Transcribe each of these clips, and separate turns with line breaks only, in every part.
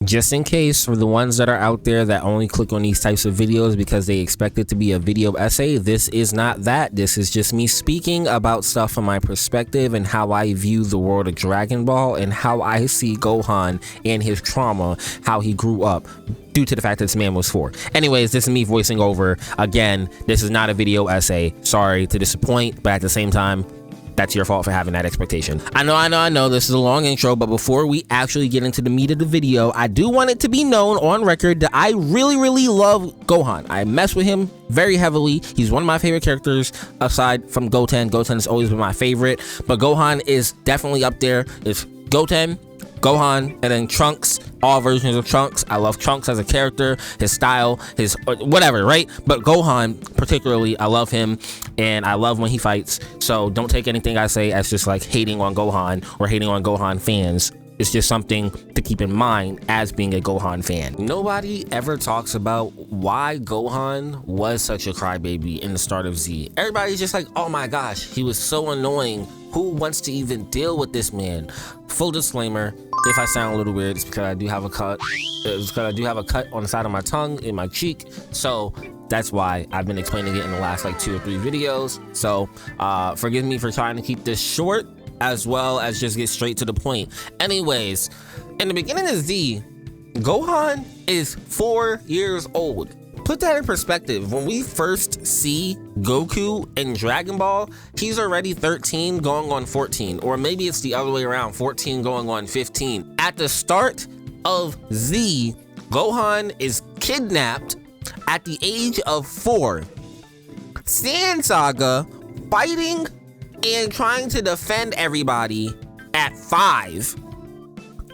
Just in case, for the ones that are out there that only click on these types of videos because they expect it to be a video essay, this is not that. This is just me speaking about stuff from my perspective and how I view the world of Dragon Ball and how I see Gohan and his trauma, how he grew up due to the fact that this man was 4. Anyways, this is me voicing over. Again, this is not a video essay. Sorry to disappoint, but at the same time, that's your fault for having that expectation. I know, this is a long intro, but before we actually get into the meat of the video, I do want it to be known on record that I really love Gohan. I mess with him very heavily. He's one of my favorite characters aside from Goten. Goten has always been my favorite, but Gohan is definitely up there. It's Goten, Gohan, and then Trunks, all versions of Trunks. I love Trunks as a character, his style, his whatever, right? But Gohan particularly, I love him, and I love when he fights. So don't take anything I say as just like hating on Gohan or hating on Gohan fans. It's just something to keep in mind as being a Gohan fan. Nobody ever talks about why Gohan was such a crybaby in the start of Z. Everybody's just like, oh my gosh, he was so annoying. Who wants to even deal with this man? Full disclaimer, if I sound a little weird, it's because I do have a cut. It's because I do have a cut on the side of my tongue, in my cheek. So that's why I've been explaining it in the last like 2 or 3 videos. So forgive me for trying to keep this short, as well as just get straight to the point. Anyways, in the beginning of Z, Gohan is 4 years old. Put that in perspective. When we first see Goku in Dragon Ball, he's already 13 going on 14, or maybe it's the other way around, 14 going on 15. At the start of Z, Gohan is kidnapped at the age of 4. Saiyan Saga fighting and trying to defend everybody at 5.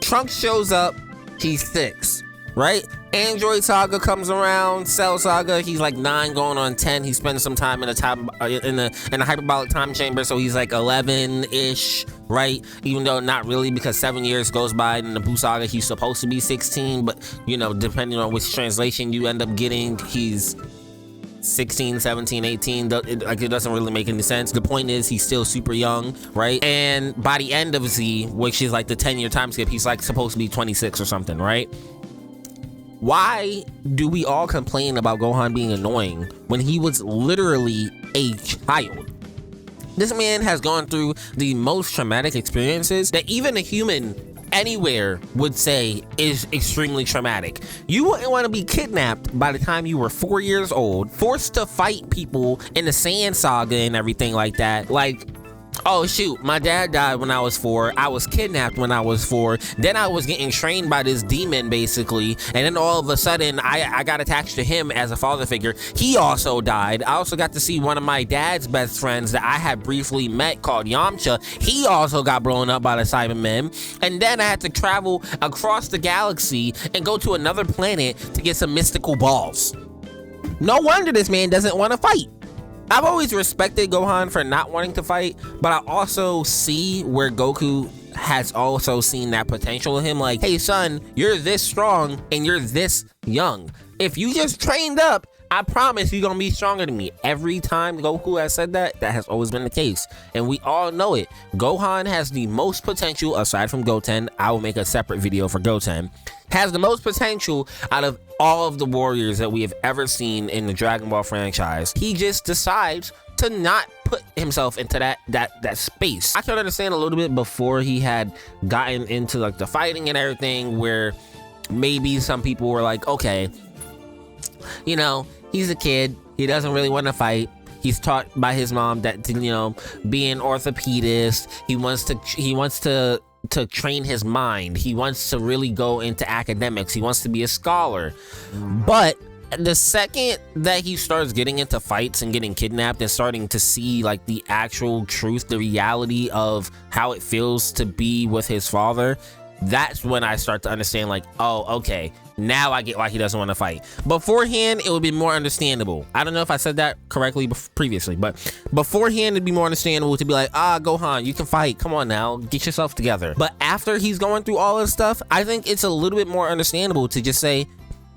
Trunks shows up, he's 6, right? Android Saga comes around, Cell Saga, he's like 9 going on 10. He spends some time in the hyperbolic time chamber, so he's like 11-ish, right? Even though not really, because 7 years goes by. In the Buu Saga, he's supposed to be 16, but you know, depending on which translation you end up getting, he's 16, 17, 18, it doesn't really make any sense. The point is, he's still super young, right? And by the end of Z, which is like the 10-year time skip, he's like supposed to be 26 or something, right? Why do we all complain about Gohan being annoying when he was literally a child? This man has gone through the most traumatic experiences that even a human anywhere would say is extremely traumatic. You wouldn't want to be kidnapped by the time you were 4 years old, forced to fight people in the Saiyan Saga and everything like that. Like, oh shoot, my dad died when I was 4, I was kidnapped when I was 4, then I was getting trained by this demon basically, and then all of a sudden I got attached to him as a father figure. He also died. I also got to see one of my dad's best friends that I had briefly met called Yamcha. He also got blown up by the Cybermen, and then I had to travel across the galaxy and go to another planet to get some mystical balls. No wonder this man doesn't want to fight. I've always respected Gohan for not wanting to fight, but I also see where Goku has also seen that potential in him. Like, hey son, you're this strong and you're this young. If you just trained up, I promise you're gonna be stronger than me. Every time Goku has said that, that has always been the case. And we all know it. Gohan has the most potential, aside from Goten. I will make a separate video for Goten. Has the most potential out of all of the warriors that we have ever seen in the Dragon Ball franchise. He just decides to not put himself into that space. I can understand a little bit before he had gotten into like the fighting and everything, where maybe some people were like, okay, you know, he's a kid, he doesn't really want to fight. He's taught by his mom that, you know, be an orthopedist. He wants to train his mind. He wants to really go into academics. He wants to be a scholar. But the second that he starts getting into fights and getting kidnapped and starting to see like the actual truth, the reality of how it feels to be with his father, that's when I start to understand, like, oh, okay, now I get why he doesn't want to fight. Beforehand, it would be more understandable. I don't know if I said that correctly previously, but beforehand, it'd be more understandable to be like, Gohan, you can fight. Come on now, get yourself together. But after he's going through all this stuff, I think it's a little bit more understandable to just say,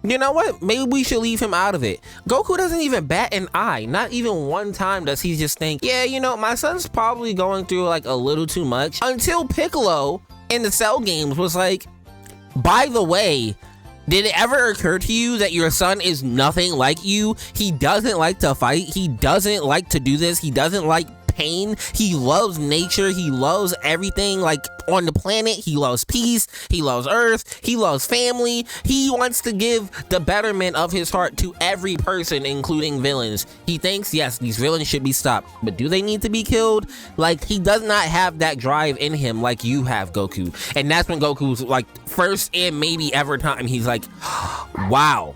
you know what, maybe we should leave him out of it. Goku doesn't even bat an eye. Not even one time does he just think, yeah, you know, my son's probably going through like a little too much, until Piccolo in the Cell games was like, By the way, did it ever occur to you that your son is nothing like you? He doesn't like to fight. He doesn't like to do this. He doesn't like pain. He loves nature. He loves everything like on the planet. He loves peace. He loves earth. He loves family. He wants to give the betterment of his heart to every person, including villains. He thinks, yes, these villains should be stopped, but do they need to be killed? Like, he does not have that drive in him like you have, Goku. And that's when Goku's like first and maybe ever time he's like, wow,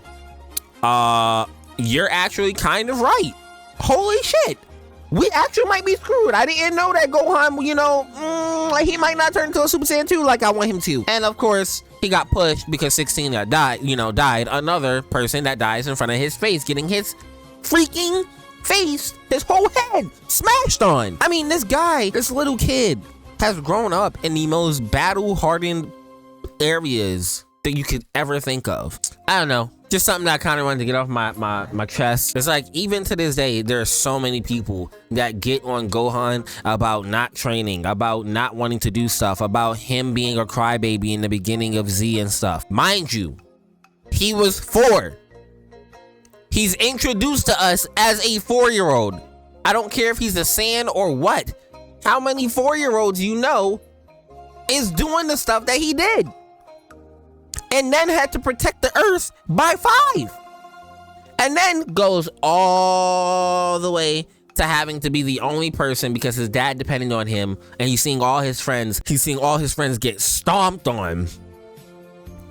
you're actually kind of right. Holy shit. We actually might be screwed. I didn't know that Gohan, you know, like he might not turn into a Super Saiyan 2 like I want him to. And of course, he got pushed because 16 died. Another person that dies in front of his face, getting his freaking face, his whole head smashed on. I mean, this little kid has grown up in the most battle-hardened areas that you could ever think of. I don't know. Just something that I kind of wanted to get off my chest. It's like, even to this day, there are so many people that get on Gohan about not training, about not wanting to do stuff, about him being a crybaby in the beginning of Z and stuff. Mind you, he was 4. He's introduced to us as a 4-year-old. I don't care if he's a Saiyan or what. How many 4-year-olds you know is doing the stuff that he did? And then had to protect the Earth by 5. And then goes all the way to having to be the only person because his dad depended on him, and he's seeing all his friends get stomped on,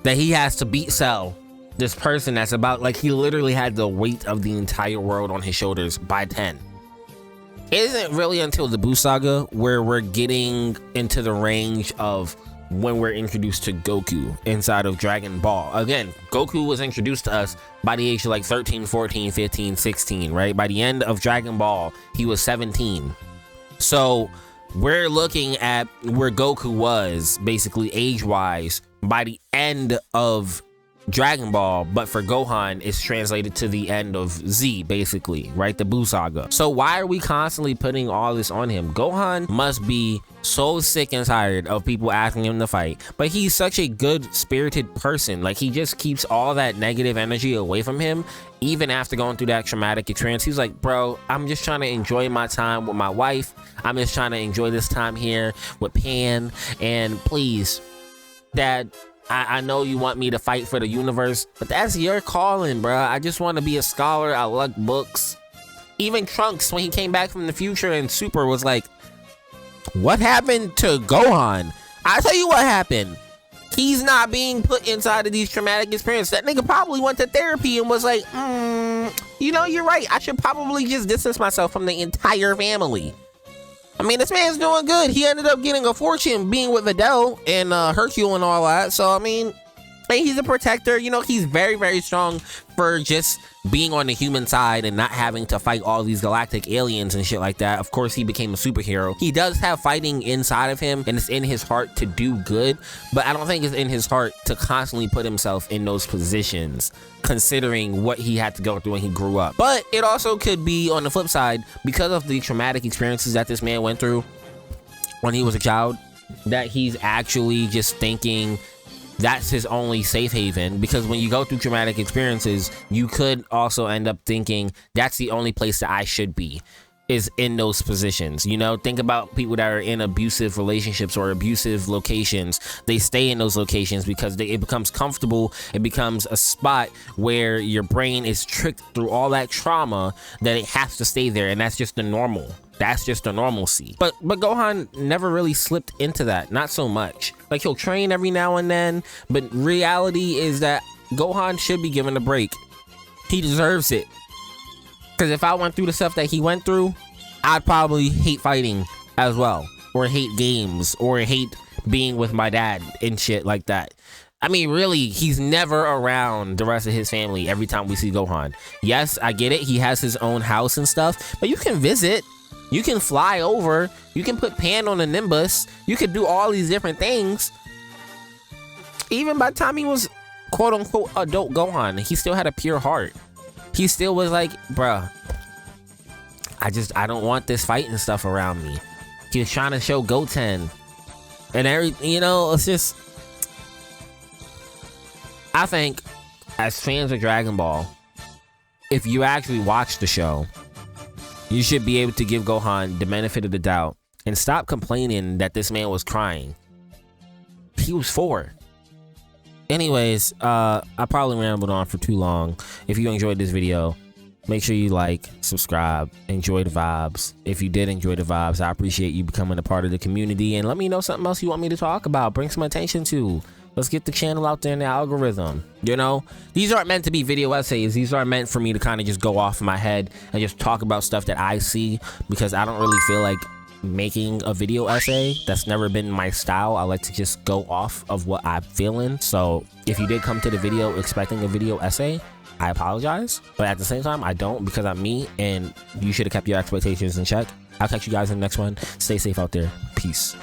that he has to beat Cell, this person that's about, like, he literally had the weight of the entire world on his shoulders by 10. It isn't really until the Buu Saga where we're getting into the range of when we're introduced to Goku inside of Dragon Ball. Again, Goku was introduced to us by the age of like 13, 14, 15, 16, right? By the end of Dragon Ball, he was 17. So we're looking at where Goku was basically age-wise by the end of Dragon Ball, but for Gohan, it's translated to the end of Z, basically, right? The Buu Saga. So why are we constantly putting all this on him? Gohan must be so sick and tired of people asking him to fight, but he's such a good-spirited person. Like, he just keeps all that negative energy away from him. Even after going through that traumatic experience, he's like, bro, I'm just trying to enjoy my time with my wife. I'm just trying to enjoy this time here with Pan, and please, Dad, I know you want me to fight for the universe, but that's your calling, bro. I just want to be a scholar. I like books. Even Trunks, when he came back from the future and Super, was like, what happened to Gohan? I tell you what happened. He's not being put inside of these traumatic experiences. That nigga probably went to therapy and was like, you know, you're right. I should probably just distance myself from the entire family. I mean, this man's doing good. He ended up getting a fortune being with Videl and Hercule and all that. So, I mean, hey, he's a protector. You know, he's very, very strong for just being on the human side and not having to fight all these galactic aliens and shit like that. Of course, he became a superhero. He does have fighting inside of him, and it's in his heart to do good, but I don't think it's in his heart to constantly put himself in those positions, considering what he had to go through when he grew up. But it also could be on the flip side, because of the traumatic experiences that this man went through when he was a child, that he's actually just thinking that's his only safe haven. Because when you go through traumatic experiences, you could also end up thinking that's the only place that I should be, is in those positions. You know, think about people that are in abusive relationships or abusive locations. They stay in those locations because it becomes comfortable. It becomes a spot where your brain is tricked through all that trauma that it has to stay there, and that's just the normal. That's just the normalcy. But Gohan never really slipped into that. Not so much. Like, he'll train every now and then, but reality is that Gohan should be given a break. He deserves it. Because if I went through the stuff that he went through, I'd probably hate fighting as well, or hate games, or hate being with my dad and shit like that. I mean, really, he's never around the rest of his family every time we see Gohan. Yes, I get it. He has his own house and stuff, but you can visit. You can fly over. You can put Pan on a Nimbus. You can do all these different things. Even by the time he was quote-unquote adult Gohan, he still had a pure heart. He still was like, bruh, I don't want this fighting stuff around me. He was trying to show Goten and everything, you know. It's just, I think as fans of Dragon Ball, if you actually watch the show, you should be able to give Gohan the benefit of the doubt and stop complaining that this man was crying. He was 4. Anyways, I probably rambled on for too long. If you enjoyed this video, make sure you like, subscribe, enjoy the vibes. If you did enjoy the vibes, I appreciate you becoming a part of the community, and let me know something else you want me to talk about. Bring some attention to. Let's get the channel out there in the algorithm. You know, these aren't meant to be video essays. These are meant for me to kind of just go off in my head and just talk about stuff that I see, because I don't really feel like making a video essay. That's never been my style. I like to just go off of what I'm feeling. So if you did come to the video expecting a video essay, I apologize, but at the same time I don't, because I'm me, and you should have kept your expectations in check. I'll catch you guys in the next one. Stay safe out there. Peace.